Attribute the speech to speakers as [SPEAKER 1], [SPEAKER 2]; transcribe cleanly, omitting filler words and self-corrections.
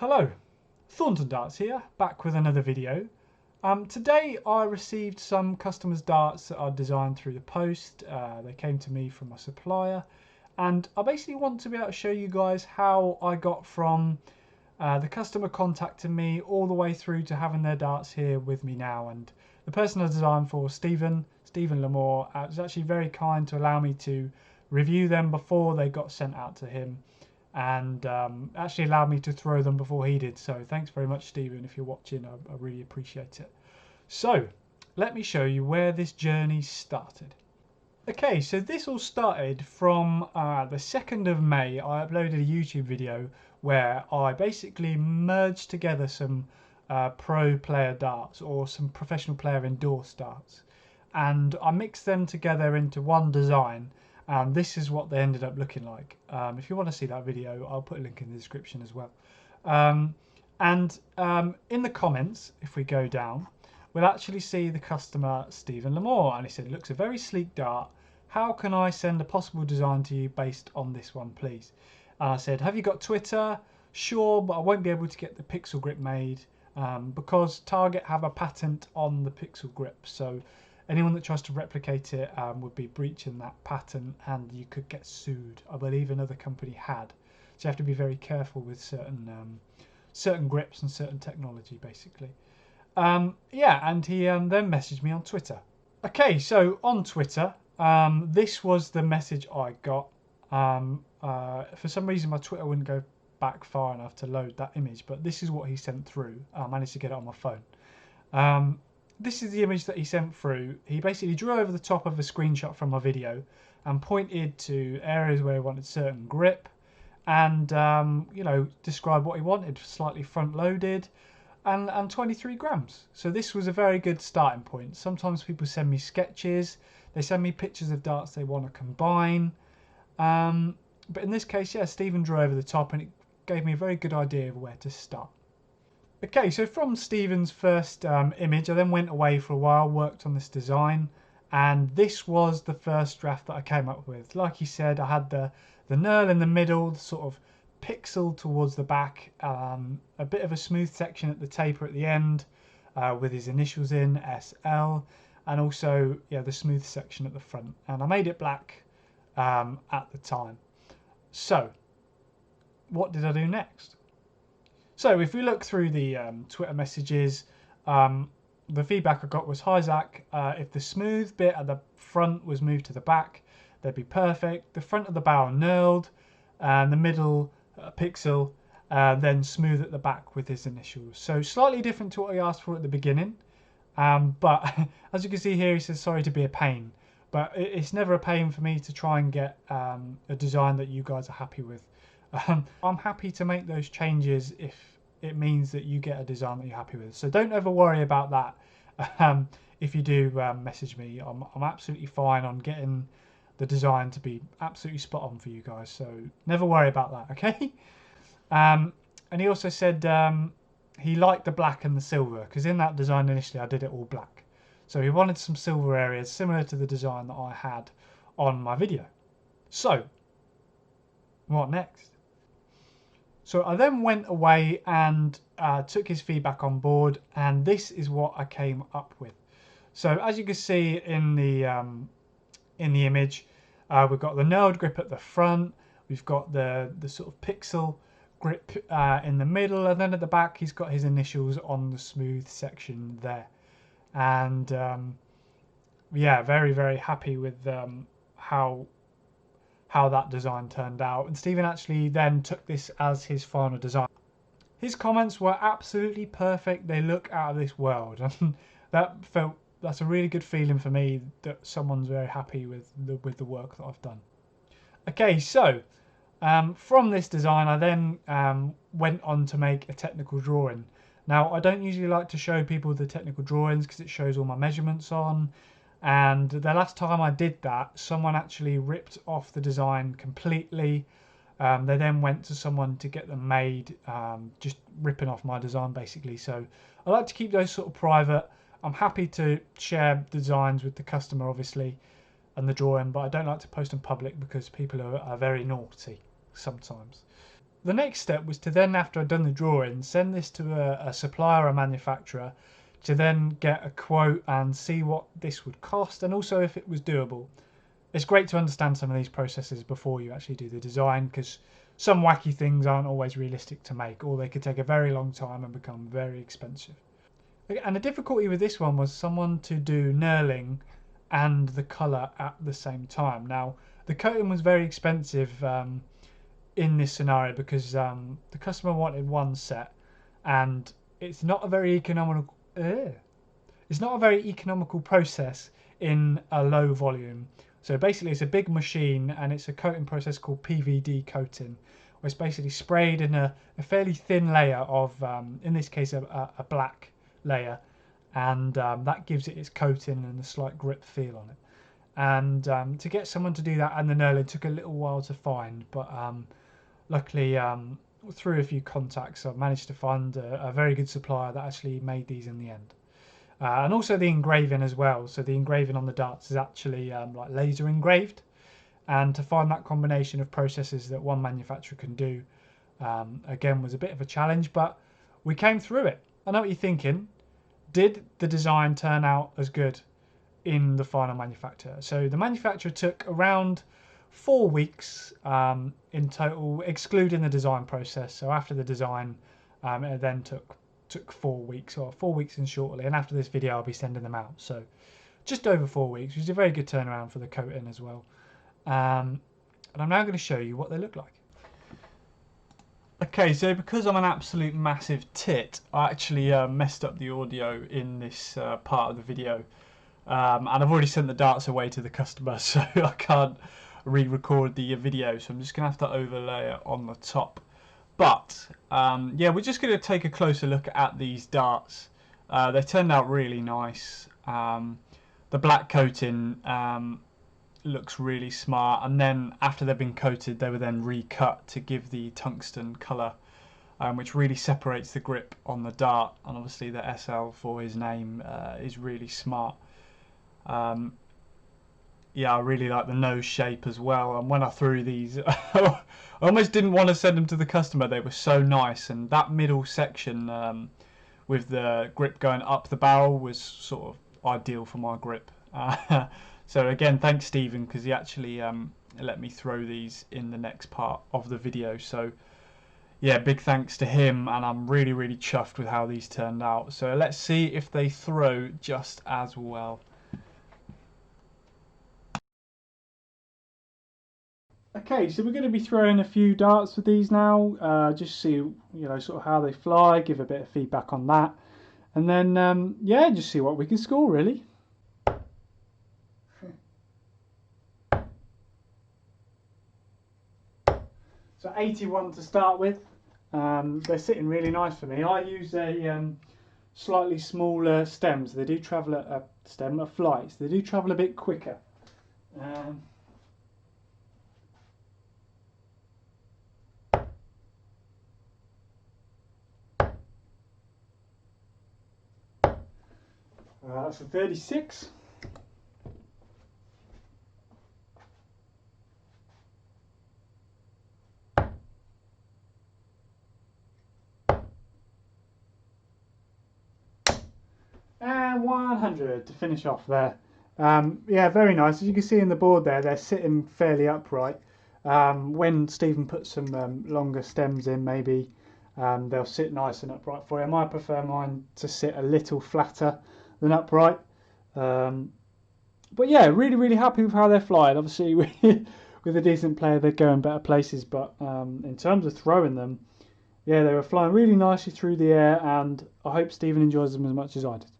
[SPEAKER 1] Hello, Thornton Darts here, back with another video. Today I received some customers' darts that are designed through the post. They came to me from my supplier, and I basically want to be able to show you guys how I got from the customer contacting me all the way through to having their darts here with me now. And the person I designed for, Stephen Lamore, was actually very kind to allow me to review them before they got sent out to him, and actually allowed me to throw them before he did. So thanks very much, Stephen, if you're watching. I really appreciate it. So let me show you where this journey started. Okay, so this all started from the 2nd of May. I uploaded a YouTube video where I basically merged together some pro player darts, or some professional player endorsed darts, and I mixed them together into one design, and this is what they ended up looking like. If you want to see that video, I'll put a link in the description as well. In the comments, if we go down, we'll actually see the customer, Stephen Lamore, and he said, "It looks a very sleek dart. How can I send a possible design to you based on this one, please?" And I said, "Have you got Twitter?" "Sure, but I won't be able to get the pixel grip made because Target have a patent on the pixel grip. So anyone that tries to replicate it would be breaching that patent, and you could get sued. I believe another company had. So you have to be very careful with certain grips and certain technology, basically." Yeah, and he then messaged me on Twitter. Okay, so on Twitter, this was the message I got. For some reason, my Twitter wouldn't go back far enough to load that image, but this is what he sent through. I managed to get it on my phone. This is the image that he sent through. He basically drew over the top of a screenshot from my video and pointed to areas where he wanted certain grip, and you know, described what he wanted: slightly front loaded and 23 grams. So this was a very good starting point. Sometimes people send me sketches, they send me pictures of darts they want to combine, but in this case, yeah, Stephen drew over the top, and it gave me a very good idea of where to start. Okay, so from Stephen's first image, I then went away for a while, worked on this design, and this was the first draft that I came up with. Like he said, I had the knurl in the middle, the sort of pixel towards the back, a bit of a smooth section at the taper at the end with his initials in, SL, and also, yeah, the smooth section at the front. And I made it black at the time. So what did I do next? So if we look through the Twitter messages, the feedback I got was, "Hi Zach, if the smooth bit at the front was moved to the back, that'd be perfect. The front of the barrel knurled, and the middle pixel, then smooth at the back with his initials." So slightly different to what I asked for at the beginning, but as you can see here, he says, "Sorry to be a pain," but it's never a pain for me to try and get a design that you guys are happy with. I'm happy to make those changes if it means that you get a design that you're happy with. So don't ever worry about that. If you do message me, I'm absolutely fine on getting the design to be absolutely spot on for you guys. So never worry about that, okay? And he also said he liked the black and the silver, because in that design initially I did it all black. So he wanted some silver areas similar to the design that I had on my video. So what next? So I then went away and took his feedback on board, and this is what I came up with. So as you can see in the image, we've got the knurled grip at the front, we've got the sort of pixel grip in the middle, and then at the back he's got his initials on the smooth section there. And yeah, very, very happy with how that design turned out. And Stephen actually then took this as his final design. His comments were absolutely perfect. They look out of this world, and that's a really good feeling for me, that someone's very happy with the work that I've done. Okay, so from this design I then went on to make a technical drawing. Now, I don't usually like to show people the technical drawings because it shows all my measurements on, and the last time I did that, someone actually ripped off the design completely. They then went to someone to get them made, just ripping off my design basically. So I like to keep those sort of private. I'm happy to share designs with the customer, obviously, and the drawing, but I don't like to post them public because people are very naughty sometimes. the next step was to then, after I'd done the drawing, send this to a supplier or manufacturer to then get a quote and see what this would cost, and also if it was doable. It's great to understand some of these processes before you actually do the design, because some wacky things aren't always realistic to make, or they could take a very long time and become very expensive. And the difficulty with this one was someone to do knurling and the colour at the same time. Now, the coating was very expensive in this scenario because the customer wanted one set, and it's not a very economical process in a low volume. So basically it's a big machine, and it's a coating process called PVD coating, where it's basically sprayed in a fairly thin layer of, in this case, a black layer, and that gives it its coating and a slight grip feel on it. And to get someone to do that and the knurling took a little while to find, but luckily through a few contacts I've managed to find a very good supplier that actually made these in the end. And also the engraving as well. So the engraving on the darts is actually like laser engraved, and to find that combination of processes that one manufacturer can do again was a bit of a challenge, but we came through it. I know what you're thinking. Did the design turn out as good in the final manufacture? So the manufacturer took around 4 weeks in total, excluding the design process. So after the design, it then took 4 weeks, or 4 weeks and shortly, and after this video I'll be sending them out, so just over 4 weeks, which is a very good turnaround for the coating as well. And I'm now going to show you what they look like. Okay, so because I'm an absolute massive tit, I actually messed up the audio in this part of the video, and I've already sent the darts away to the customer, so I can't re-record the video, so I'm just going to have to overlay it on the top. But yeah, we're just going to take a closer look at these darts. They turned out really nice. The black coating looks really smart, and then after they've been coated they were then recut to give the tungsten colour, which really separates the grip on the dart, and obviously the SL for his name is really smart. Yeah, I really like the nose shape as well, and when I threw these I almost didn't want to send them to the customer, they were so nice, and that middle section with the grip going up the barrel was sort of ideal for my grip. So again, thanks Stephen, because he actually let me throw these in the next part of the video, so yeah, big thanks to him, and I'm really chuffed with how these turned out. So let's see if they throw just as well. Okay, so we're going to be throwing a few darts with these now, just see, you know, sort of how they fly, give a bit of feedback on that, and then yeah, just see what we can score really. So 81 to start with. They're sitting really nice for me. I use a slightly smaller stem, so they do travel a flight, so they do travel a bit quicker. That's a 36. And 100 to finish off there. Yeah, very nice. As you can see in the board there, they're sitting fairly upright. When Stephen puts some longer stems in, maybe they'll sit nice and upright for him. I prefer mine to sit a little flatter than upright. But yeah, really happy with how they're flying. Obviously, with a decent player, they'd go in better places. But in terms of throwing them, yeah, they were flying really nicely through the air, and I hope Stephen enjoys them as much as I did.